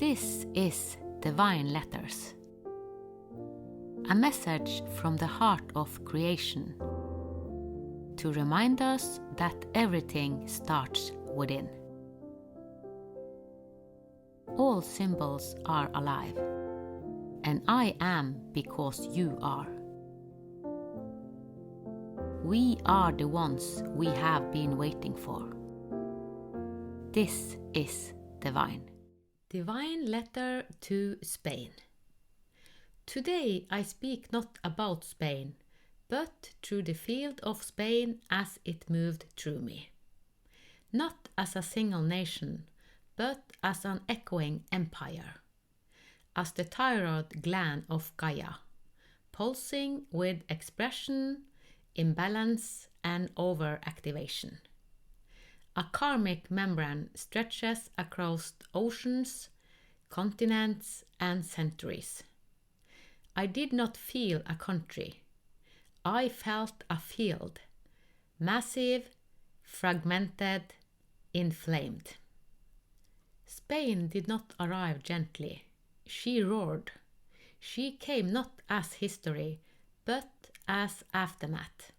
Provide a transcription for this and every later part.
This is Divine Letters, a message from the heart of creation to remind us that everything starts within. All symbols are alive, and I am because you are. We are the ones we have been waiting for. This is Divine. Divine Letter to Spain. Today I speak not about Spain, but through the field of Spain as it moved through me. Not as a single nation, but as an echoing empire. As the thyroid gland of Gaia, pulsing with expression, imbalance and overactivation. A karmic membrane stretches across oceans, continents and centuries. I did not feel a country. I felt a field, massive, fragmented, inflamed. Spain did not arrive gently. She roared. She came not as history, but as aftermath,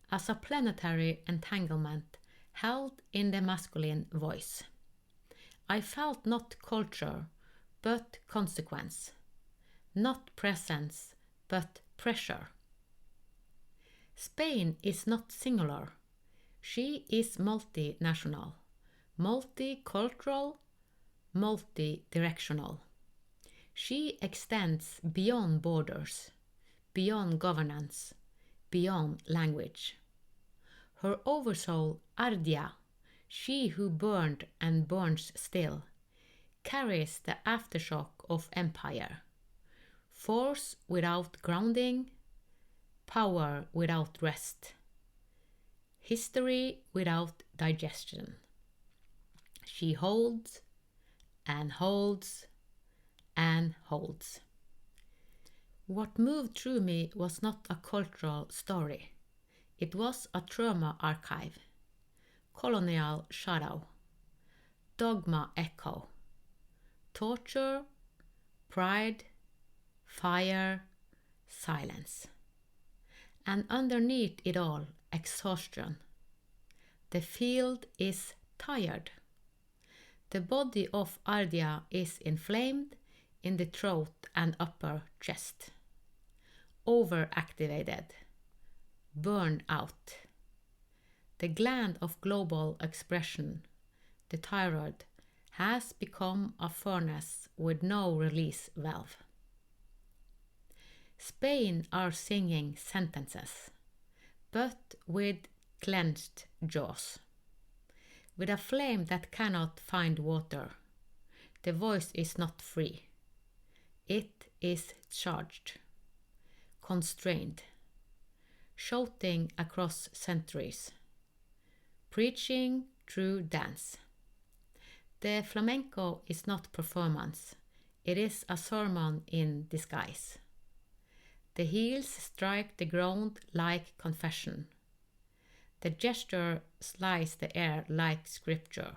as a planetary entanglement held in the masculine voice. I felt not culture, but consequence, not presence, but pressure. Spain is not singular. She is multinational, multicultural, multidirectional. She extends beyond borders, beyond governance, beyond language. Her oversoul, Ardía, she who burned and burns still, carries the aftershock of empire. Force without grounding, power without rest, history without digestion. She holds and holds and holds. What moved through me was not a cultural story. It was a trauma archive, colonial shadow, dogma echo, torture, pride, fire, silence. And underneath it all, exhaustion. The field is tired. The body of Ardía is inflamed in the throat and upper chest, overactivated, burned out. The gland of global expression, the thyroid, has become a furnace with no release valve. Spain are singing sentences, but with clenched jaws. With a flame that cannot find water, the voice is not free. It is charged, constrained, shouting across centuries, preaching through dance. The flamenco is not performance, it is a sermon in disguise. The heels strike the ground like confession. The gesture slices the air like scripture.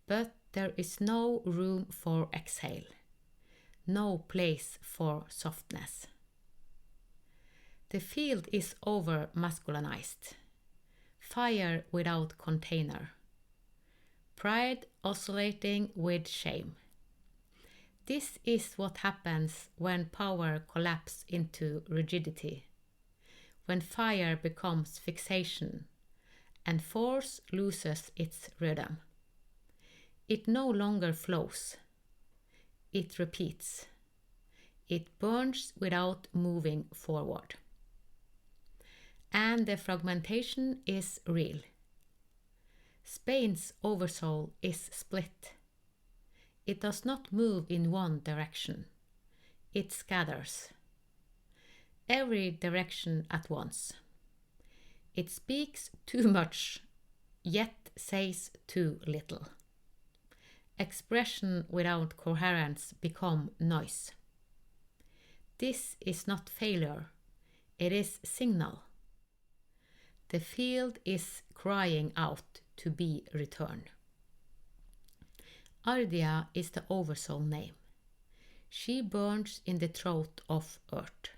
But there is no room for exhale, no place for softness. The field is over-masculinized, fire without container, pride oscillating with shame. This is what happens when power collapses into rigidity, when fire becomes fixation, and force loses its rhythm. It no longer flows, it repeats, it burns without moving forward. And the fragmentation is real. Spain's oversoul is split. It does not move in one direction. It scatters. Every direction at once. It speaks too much, yet says too little. Expression without coherence becomes noise. This is not failure, it is signal. The field is crying out to be returned. Ardía is the Oversoul name. She burns in the throat of earth.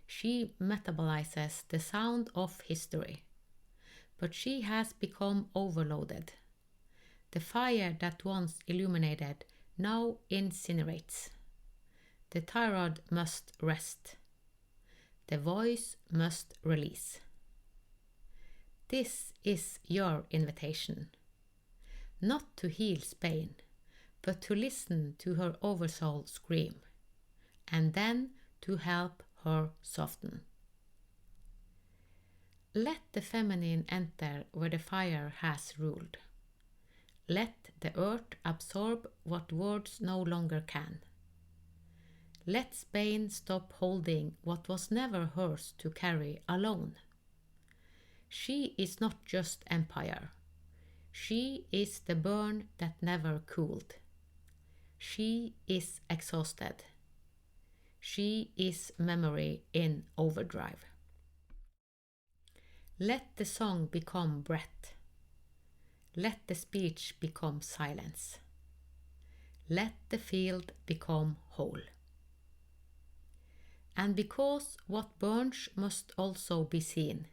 She metabolizes the sound of history. But she has become overloaded. The fire that once illuminated now incinerates. The thyroid must rest. The voice must release. This is your invitation. Not to heal Spain, but to listen to her oversoul scream, and then to help her soften. Let the feminine enter where the fire has ruled. Let the earth absorb what words no longer can. Let Spain stop holding what was never hers to carry alone. She is not just empire. She is the burn that never cooled. She is exhausted. She is memory in overdrive. Let the song become breath. Let the speech become silence. Let the field become whole. And because what burns must also be seen,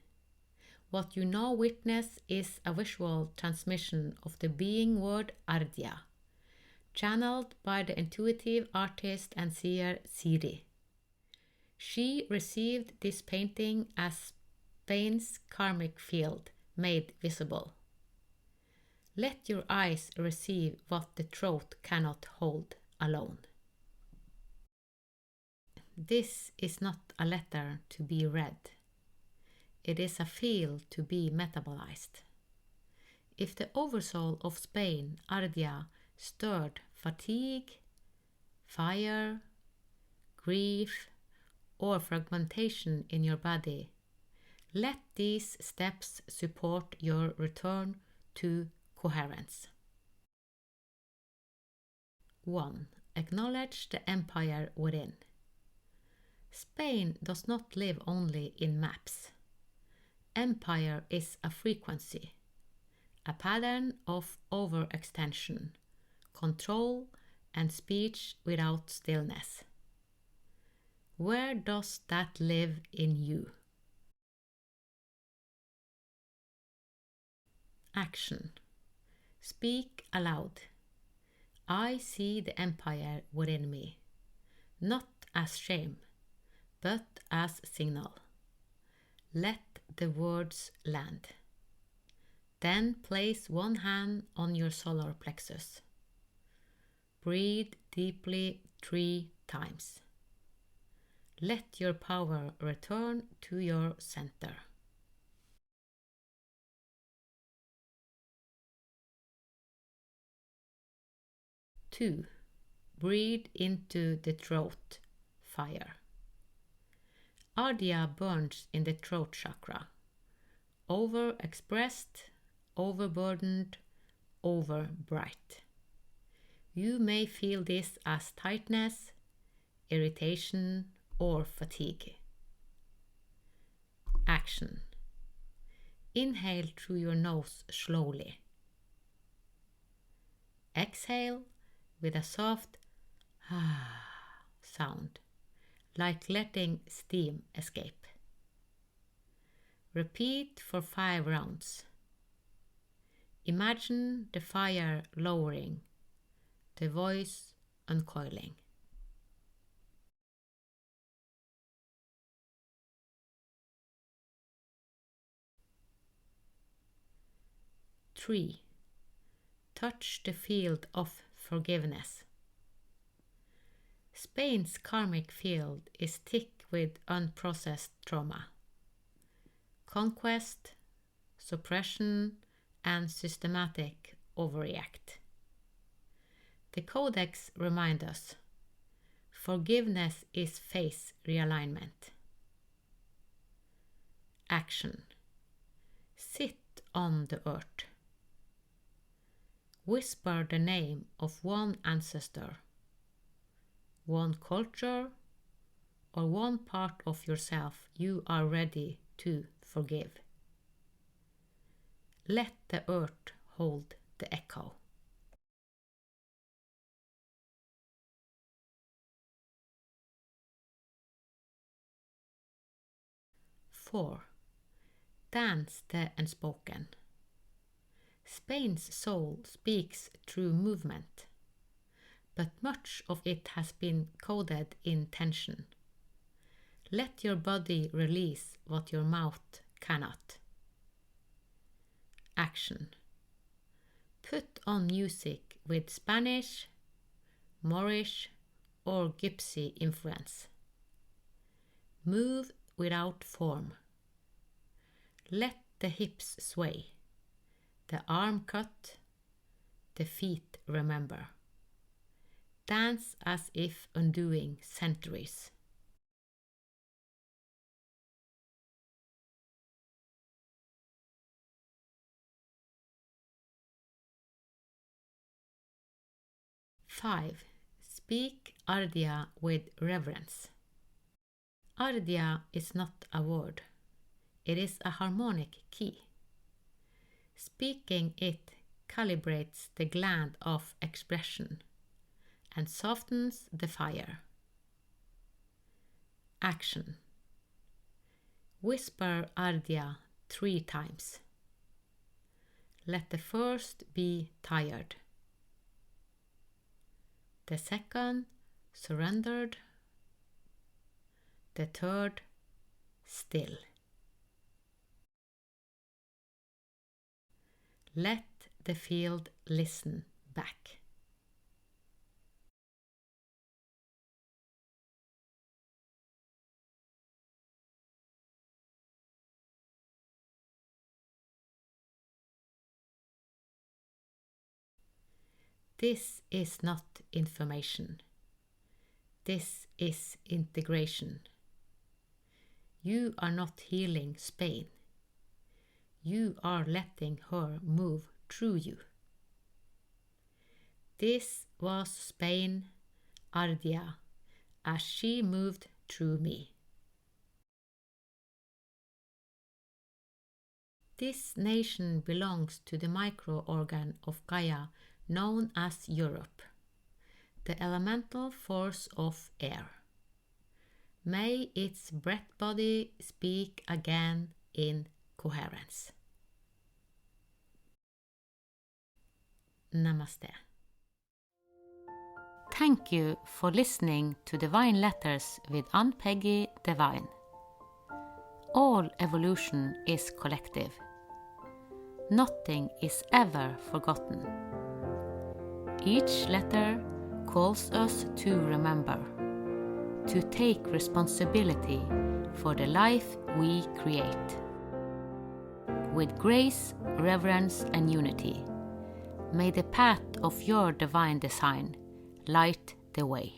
what you now witness is a visual transmission of the being word Ardía, channeled by the intuitive artist and seer Siri. She received this painting as Spain's karmic field made visible. Let your eyes receive what the throat cannot hold alone. This is not a letter to be read. It is a field to be metabolized. If the Oversoul of Spain, Ardía, stirred fatigue, fire, grief, or fragmentation in your body, let these steps support your return to coherence. 1. Acknowledge the empire within. Spain does not live only in maps. Empire is a frequency, a pattern of overextension, control, and speech without stillness. Where does that live in you? Action. Speak aloud. I see the empire within me, not as shame, but as signal. Let the words land. Then place one hand on your solar plexus. Breathe deeply 3 times. Let your power return to your center. Two, breathe into the throat fire. Ardía burns in the throat chakra. Overexpressed, overburdened, overbright. You may feel this as tightness, irritation, or fatigue. Action. Inhale through your nose slowly. Exhale with a soft sound, like letting steam escape. Repeat for 5 rounds. Imagine the fire lowering, the voice uncoiling. 3. Touch the field of forgiveness. Spain's karmic field is thick with unprocessed trauma, conquest, suppression, and systematic overreact. The Codex reminds us, forgiveness is phase realignment. Action. Sit on the earth. Whisper the name of one ancestor, one culture, or one part of yourself you are ready to forgive. Let the earth hold the echo. 4. Dance the unspoken. Spain's soul speaks through movement, but much of it has been coded in tension. Let your body release what your mouth cannot. Action. Put on music with Spanish, Moorish, or Gypsy influence. Move without form. Let the hips sway, the arm cut, the feet remember. Dance as if undoing centuries. Five. Speak Ardía with reverence. Ardía is not a word. It is a harmonic key. Speaking it calibrates the gland of expression and softens the fire. Action. Whisper Ardía 3 times. Let the first be tired, the second surrendered, the third still. Let the field listen back. This is not information. This is integration. You are not healing Spain. You are letting her move through you. This was Spain, Ardía, as she moved through me. This nation belongs to the micro-organ of Gaia known as Europe, the elemental force of air. May its breath body speak again in coherence. Namaste. Thank you for listening to Divine Letters with Ann-Peggy Divine. All evolution is collective. Nothing is ever forgotten. Each letter calls us to remember, to take responsibility for the life we create. With grace, reverence, and unity, may the path of your divine design light the way.